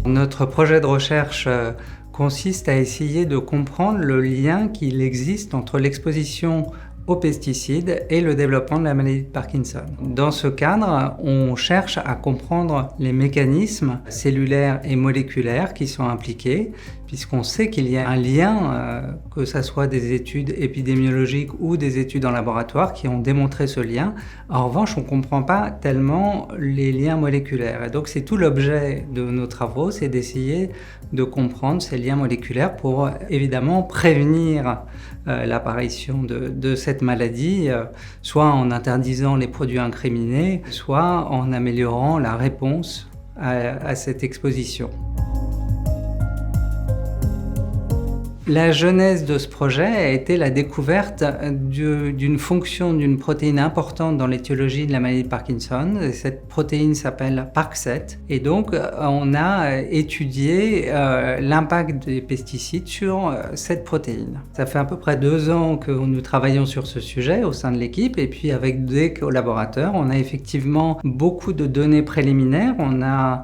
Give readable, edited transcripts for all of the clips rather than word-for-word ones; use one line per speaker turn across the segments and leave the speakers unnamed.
Notre projet de recherche consiste à essayer de comprendre le lien qu'il existe entre l'exposition aux pesticides et le développement de la maladie de Parkinson. Dans ce cadre, on cherche à comprendre les mécanismes cellulaires et moléculaires qui sont impliqués, puisqu'on sait qu'il y a un lien, que ce soit des études épidémiologiques ou des études en laboratoire qui ont démontré ce lien. En revanche, on ne comprend pas tellement les liens moléculaires. Et donc c'est tout l'objet de nos travaux, c'est d'essayer de comprendre ces liens moléculaires pour évidemment prévenir l'apparition de cette maladie, soit en interdisant les produits incriminés, soit en améliorant la réponse à cette exposition. La genèse de ce projet a été la découverte d'une fonction d'une protéine importante dans l'étiologie de la maladie de Parkinson. Cette protéine s'appelle PARC7 et donc on a étudié l'impact des pesticides sur cette protéine. Ça fait à peu près 2 ans que nous travaillons sur ce sujet au sein de l'équipe et puis avec des collaborateurs, on a effectivement beaucoup de données préliminaires. On a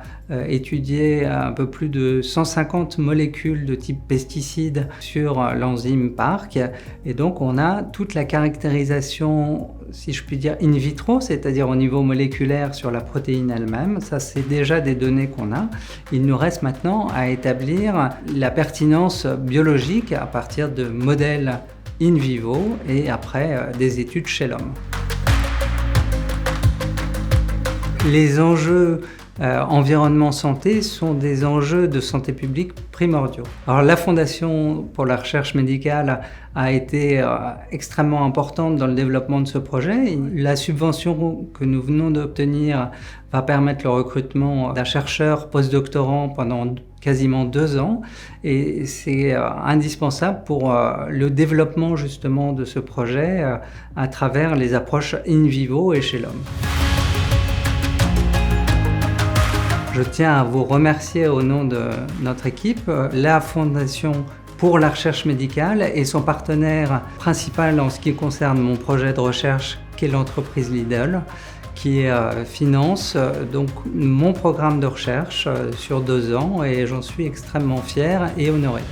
étudié un peu plus de 150 molécules de type pesticide sur l'enzyme PARC et donc on a toute la caractérisation, si je puis dire, in vitro, c'est-à-dire au niveau moléculaire sur la protéine elle-même. Ça, c'est déjà des données qu'on a. Il nous reste maintenant à établir la pertinence biologique à partir de modèles in vivo et après des études chez l'homme. Les enjeux environnement santé sont des enjeux de santé publique primordiaux. Alors la Fondation pour la recherche médicale a été extrêmement importante dans le développement de ce projet. La subvention que nous venons d'obtenir va permettre le recrutement d'un chercheur postdoctorant pendant quasiment 2 ans et c'est indispensable pour le développement justement de ce projet à travers les approches in vivo et chez l'homme. Je tiens à vous remercier au nom de notre équipe, la Fondation pour la recherche médicale et son partenaire principal en ce qui concerne mon projet de recherche, qui est l'entreprise Lidl, qui finance donc mon programme de recherche sur 2 ans et j'en suis extrêmement fier et honoré.